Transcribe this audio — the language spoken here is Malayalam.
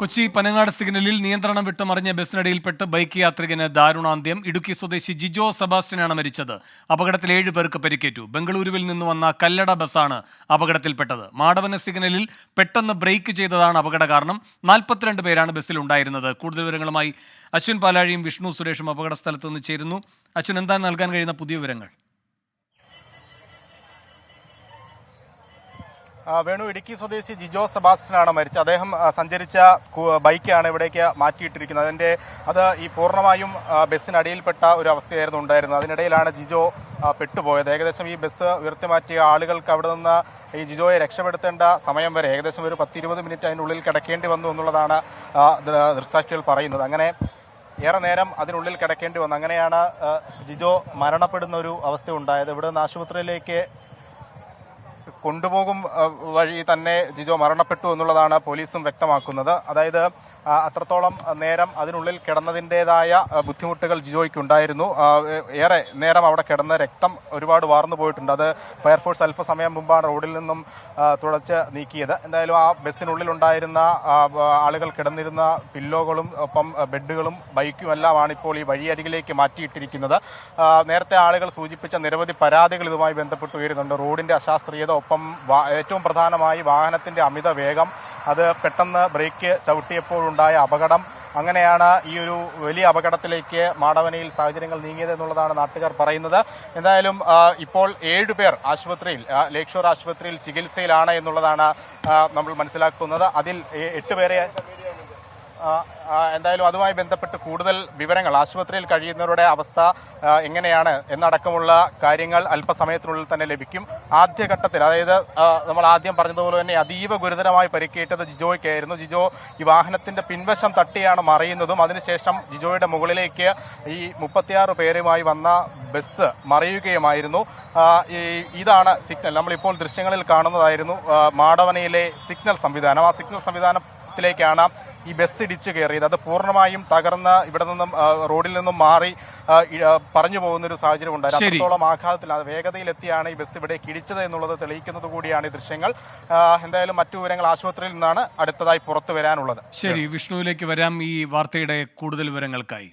കൊച്ചി പനങ്ങാട് സിഗ്നലിൽ നിയന്ത്രണം വിട്ട് മറിഞ്ഞ ബസ്സിനിടയിൽപ്പെട്ട് ബൈക്ക് യാത്രികന് ദാരുണാന്ത്യം. ഇടുക്കി സ്വദേശി ജിജോ സെബാസ്റ്റ്യനാണ് മരിച്ചത്. അപകടത്തിൽ 7 പേർക്ക് പരിക്കേറ്റു. ബംഗളൂരുവിൽ നിന്ന് വന്ന കല്ലട ബസ്സാണ് അപകടത്തിൽപ്പെട്ടത്. മാടവന സിഗ്നലിൽ പെട്ടെന്ന് ബ്രേക്ക് ചെയ്തതാണ് അപകട കാരണം. 42 പേരാണ് ബസ്സിലുണ്ടായിരുന്നത്. കൂടുതൽ വിവരങ്ങളുമായി അശ്വിൻ പാലാഴിയും വിഷ്ണു സുരേഷും അപകട സ്ഥലത്ത് നിന്ന് ചേരുന്നു. അശ്വിൻ, എന്താണ് നൽകാൻ കഴിയുന്ന പുതിയ വിവരങ്ങൾ? വേണു, ഇടുക്കി സ്വദേശി ജിജോ സെബാസ്റ്റ്യനാണ് മരിച്ചത്. അദ്ദേഹം സഞ്ചരിച്ച ബൈക്കാണ് ഇവിടേക്ക് മാറ്റിയിട്ടിരിക്കുന്നത്. അത് ഈ പൂർണ്ണമായും ബസ്സിനടിയിൽപ്പെട്ട ഒരു അവസ്ഥയായിരുന്നു ഉണ്ടായിരുന്നത്. അതിനിടയിലാണ് ജിജോ പെട്ടുപോയത്. ഏകദേശം ഈ ബസ് ഉയർത്തി മാറ്റിയ ആളുകൾക്ക് അവിടെ നിന്ന് ഈ ജിജോയെ രക്ഷപ്പെടുത്തേണ്ട സമയം വരെ ഏകദേശം ഒരു 10-20 മിനിറ്റ് അതിനുള്ളിൽ കിടക്കേണ്ടി വന്നു എന്നുള്ളതാണ് ദൃക്സാക്ഷികൾ പറയുന്നത്. അങ്ങനെ ഏറെ നേരം അതിനുള്ളിൽ കിടക്കേണ്ടി വന്നു. അങ്ങനെയാണ് ജിജോ മരണപ്പെടുന്ന ഒരു അവസ്ഥ ഉണ്ടായത്. ഇവിടെ നിന്ന് ആശുപത്രിയിലേക്ക് കൊണ്ടുപോകും വഴി തന്നെ ജിജോ മരണപ്പെട്ടു എന്നുള്ളതാണ് പോലീസും വ്യക്തമാക്കുന്നത്. അതായത് അത്രത്തോളം നേരം അതിനുള്ളിൽ കിടന്നതിൻ്റെതായ ബുദ്ധിമുട്ടുകൾ ജിജോയ്ക്ക് ഉണ്ടായിരുന്നു. ഏറെ നേരം അവിടെ കിടന്ന് രക്തം ഒരുപാട് വാർന്നു പോയിട്ടുണ്ട്. അത് ഫയർഫോഴ്സ് അല്പസമയം മുമ്പാണ് റോഡിൽ നിന്നും തുടച്ച് നീക്കിയത്. എന്തായാലും ആ ബസ്സിനുള്ളിൽ ഉണ്ടായിരുന്ന ആളുകൾ കിടന്നിരുന്ന പില്ലോകളും ഒപ്പം ബെഡുകളും ബൈക്കും എല്ലാമാണ് ഇപ്പോൾ ഈ വഴിയരികിലേക്ക് മാറ്റിയിട്ടിരിക്കുന്നത്. നേരത്തെ ആളുകൾ സൂചിപ്പിച്ച നിരവധി പരാതികൾ ഇതുമായി ബന്ധപ്പെട്ട് ഉയരുന്നുണ്ട്. റോഡിന്റെ അശാസ്ത്രീയത, ഒപ്പം ഏറ്റവും പ്രധാനമായി വാഹനത്തിന്റെ അമിത വേഗം, അത് പെട്ടെന്ന് ബ്രേക്ക് ചവിട്ടിയപ്പോഴുണ്ടായ അപകടം. അങ്ങനെയാണ് ഈ ഒരു വലിയ അപകടത്തിലേക്ക് മാടവനയിൽ സാഹചര്യങ്ങൾ നീങ്ങിയത് എന്നുള്ളതാണ് നാട്ടുകാർ പറയുന്നത്. എന്തായാലും ഇപ്പോൾ 7 പേർ ആശുപത്രിയിൽ, ലേക്ക് ഷോർ ആശുപത്രിയിൽ ചികിത്സയിലാണ് എന്നുള്ളതാണ് നമ്മൾ മനസ്സിലാക്കുന്നത്. അതിൽ 8 പേരെ എന്തായാലും അതുമായി ബന്ധപ്പെട്ട് കൂടുതൽ വിവരങ്ങൾ, ആശുപത്രിയിൽ കഴിയുന്നവരുടെ അവസ്ഥ എങ്ങനെയാണ് എന്നടക്കമുള്ള കാര്യങ്ങൾ അല്പസമയത്തിനുള്ളിൽ തന്നെ ലഭിക്കും. ആദ്യഘട്ടത്തിൽ, അതായത് നമ്മൾ ആദ്യം പറഞ്ഞതുപോലെ തന്നെ അതീവ ഗുരുതരമായി പരിക്കേറ്റത് ജിജോയ്ക്കായിരുന്നു. ജിജോ ഈ വാഹനത്തിന്റെ പിൻവശം തട്ടിയാണ് മറിയുന്നതും. അതിനുശേഷം ജിജോയുടെ മുകളിലേക്ക് ഈ 36 പേരുമായി വന്ന ബസ് മറിയുകയുമായിരുന്നു. ഇതാണ് സിഗ്നൽ, നമ്മളിപ്പോൾ ദൃശ്യങ്ങളിൽ കാണുന്നതായിരുന്നു മാടവനയിലെ സിഗ്നൽ സംവിധാനം. ആ സിഗ്നൽ സംവിധാനത്തിലേക്കാണ് ഈ ബസ് ഇടിച്ചു കയറിയത്. അത് പൂർണ്ണമായും തകർന്ന് ഇവിടെ നിന്നും റോഡിൽ നിന്നും മാറി പറഞ്ഞു പോകുന്ന ഒരു സാഹചര്യം ഉണ്ടായിരുന്നു. അത്രത്തോളം ആഘാതത്തിൽ, വേഗതയിലെത്തിയാണ് ഈ ബസ് ഇവിടെ ഇടിച്ചത് എന്നുള്ളത് തെളിയിക്കുന്നത് കൂടിയാണ് ഈ ദൃശ്യങ്ങൾ. എന്തായാലും മറ്റു വിവരങ്ങൾ ആശുപത്രിയിൽ നിന്നാണ് അടുത്തതായി പുറത്തു വരാനുള്ളത്. ശരി, വിഷ്ണുവിലേക്ക് വരാം ഈ വാർത്തയുടെ കൂടുതൽ വിവരങ്ങൾക്കായി.